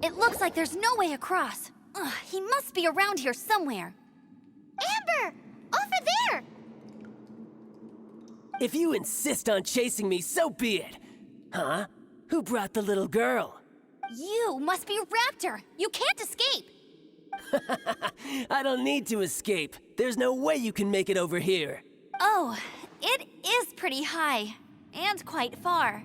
It looks like there's no way across. Ugh, he must be around here somewhere. Amber! Over there! If you insist on chasing me, so be it. Huh? Who brought the little girl? You must be Raptor. You can't escape. I don't need to escape. There's no way you can make it over here. Oh, it is pretty high. And quite far.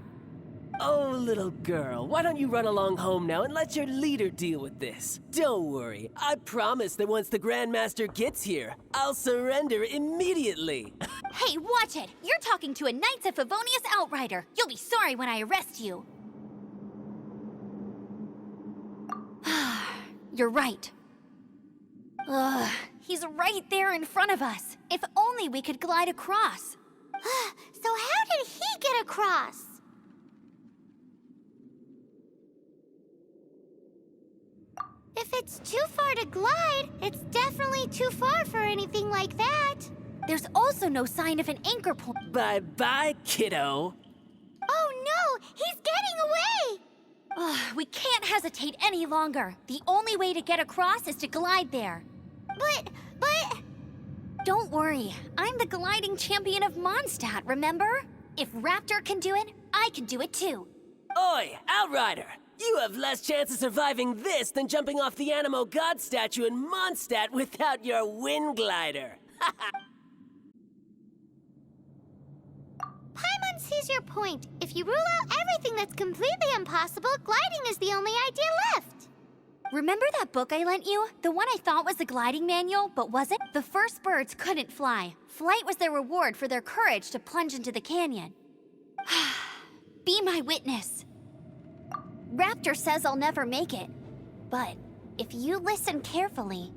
Oh, little girl, why don't you run along home now and let your leader deal with this? Don't worry, I promise that once the Grandmaster gets here, I'll surrender immediately. Hey, watch it! You're talking to a Knights of Favonius outrider. You'll be sorry when I arrest you. You're right. Ugh, he's right there in front of us. If only we could glide across. So how did he get across? If it's too far to glide, it's definitely too far for anything like that. There's also no sign of an anchor point. Bye-bye, kiddo. Oh no! He's getting away! Ugh, we can't hesitate any longer. The only way to get across is to glide there. But... Don't worry. I'm the gliding champion of Mondstadt, remember? If Raptor can do it, I can do it too. Oi, Outrider! You have less chance of surviving this than jumping off the Animo God statue in Mondstadt without your wind glider. Paimon sees your point. If you rule out everything that's completely impossible, gliding is the only idea left. Remember that book I lent you? The one I thought was the gliding manual, but wasn't? The first birds couldn't fly. Flight was their reward for their courage to plunge into the canyon. Be my witness. Raptor says I'll never make it. But if you listen carefully...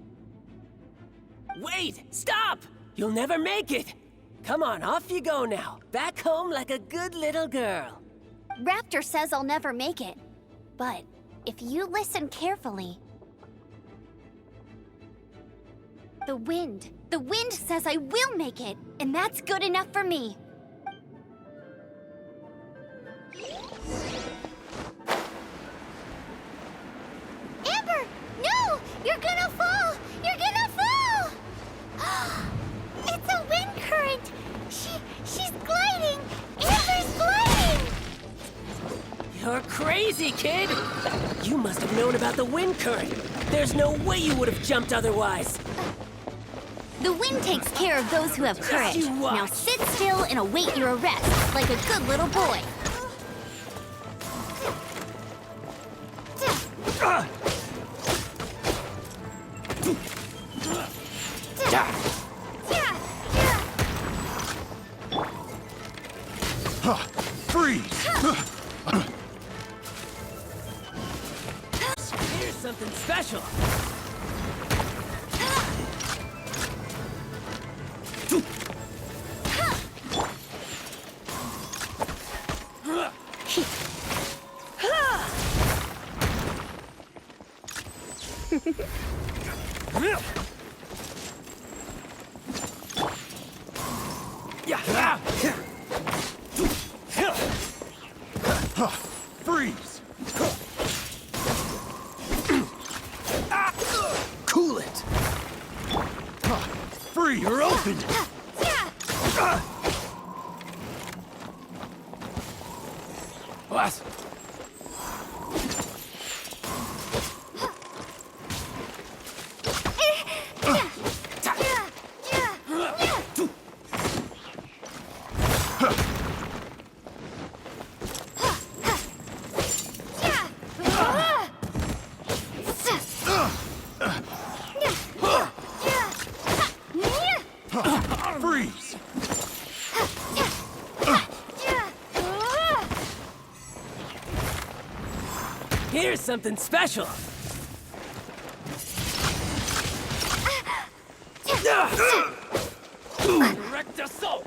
Wait! Stop! You'll never make it! Come on, off you go now. Back home like a good little girl. Raptor says I'll never make it. But if you listen carefully... The wind says I will make it, and that's good enough for me. Amber! No! You're gonna fall! You're gonna fall! It's a wind current! She's gliding! Amber's gliding! You're crazy, kid! You must have known about the wind current. There's no way you would have jumped otherwise. The wind takes care of those who have courage. you watch. Now sit still and await your arrest, like a good little boy. Freeze! Here's something special. Freeze! Cool it. Free! You're open! What? Freeze! Here's something special. Direct assault!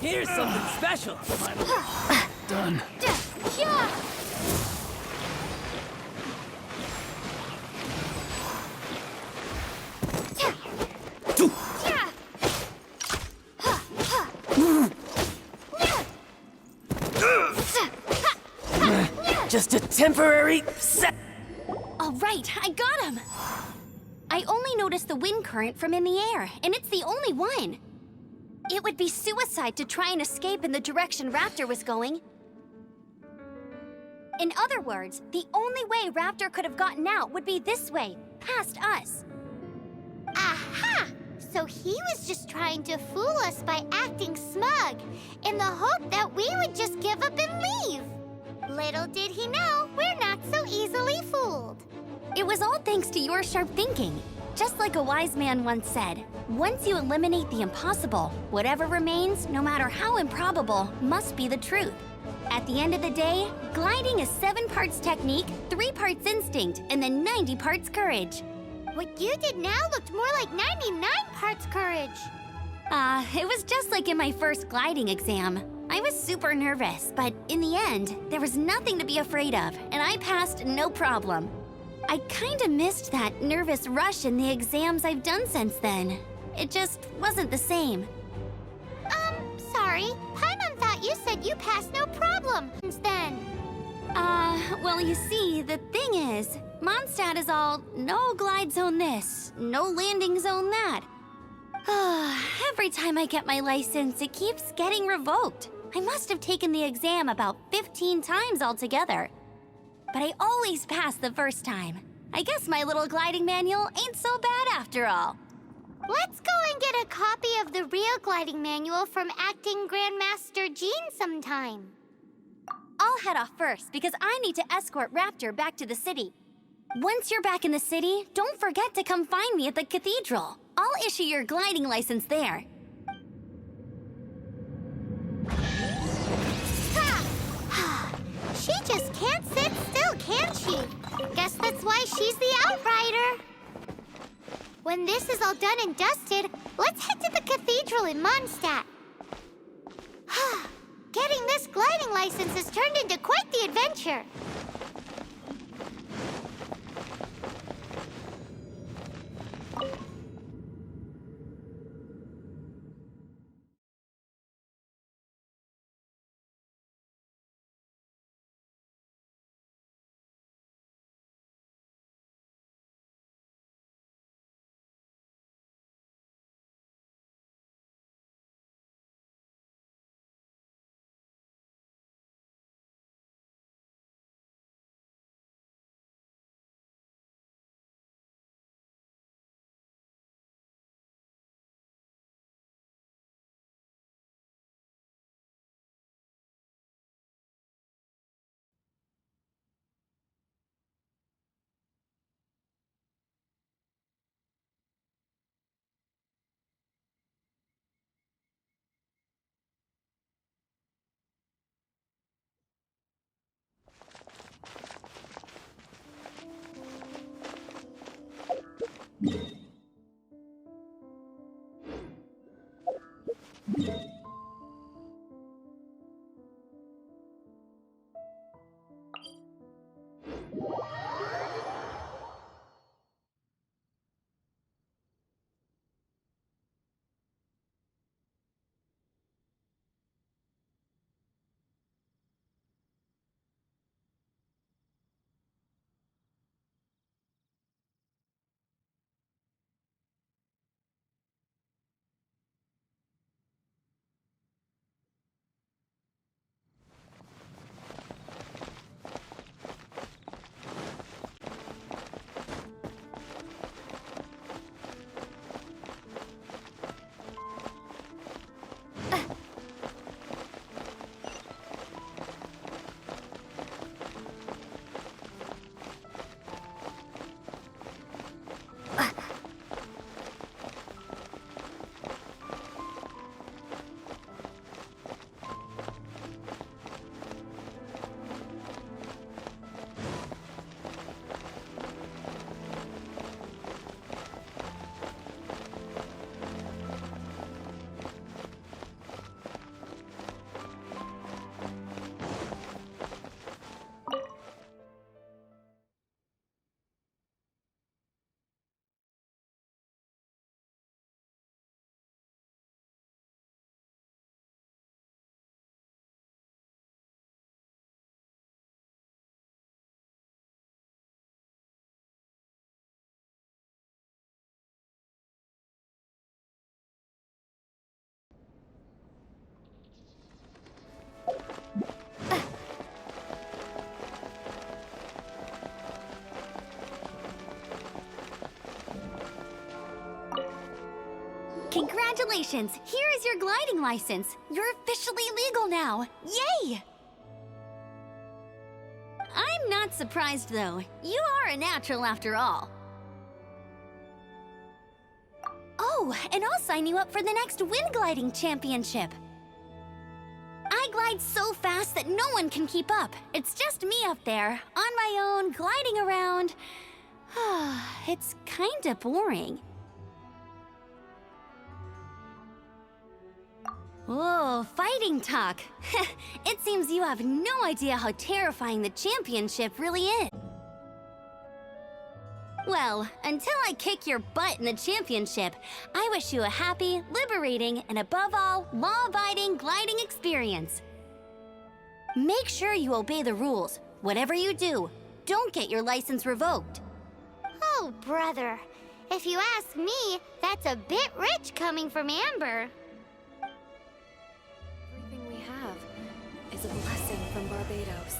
Here's something special. Done. Yeah. Just a temporary set. All right, I got him. I only noticed the wind current from in the air, and it's the only one. It would be suicide to try and escape in the direction Raptor was going. In other words, the only way Raptor could have gotten out would be this way, past us. Aha! So he was just trying to fool us by acting smug, in the hope that we would just give up and leave. Little did he know, we're not so easily fooled. It was all thanks to your sharp thinking. Just like a wise man once said, once you eliminate the impossible, whatever remains, no matter how improbable, must be the truth. At the end of the day, gliding is 7 parts technique, 3 parts instinct, and then 90 parts courage. What you did now looked more like 99 parts courage. It was just like in my first gliding exam. I was super nervous, but in the end, there was nothing to be afraid of, and I passed no problem. I kinda missed that nervous rush in the exams I've done since then. It just wasn't the same. Sorry. Paimon thought you said you passed no problem since then. Well, you see, the thing is, Mondstadt is all no glide zone this, no landing zone that. Every time I get my license, it keeps getting revoked. I must have taken the exam about 15 times altogether. But I always pass the first time. I guess my little gliding manual ain't so bad after all. Let's go and get a copy of the real gliding manual from Acting Grandmaster Jean sometime. I'll head off first because I need to escort Raptor back to the city. Once you're back in the city, don't forget to come find me at the cathedral. I'll issue your gliding license there. She just can't sit still, can she? Guess that's why she's the Outrider. When this is all done and dusted, let's head to the cathedral in Mondstadt. Getting this gliding license has turned into quite the adventure. Congratulations! Here is your gliding license. You're officially legal now. Yay! I'm not surprised, though. You are a natural after all. Oh, and I'll sign you up for the next wind gliding championship. I glide so fast that no one can keep up. It's just me up there, on my own, gliding around. It's kinda boring. Whoa, fighting talk. It seems you have no idea how terrifying the championship really is. Well, until I kick your butt in the championship, I wish you a happy, liberating, and above all, law-abiding gliding experience. Make sure you obey the rules. Whatever you do, don't get your license revoked. Oh, brother. If you ask me, that's a bit rich coming from Amber. Everything we have is a blessing from Barbados.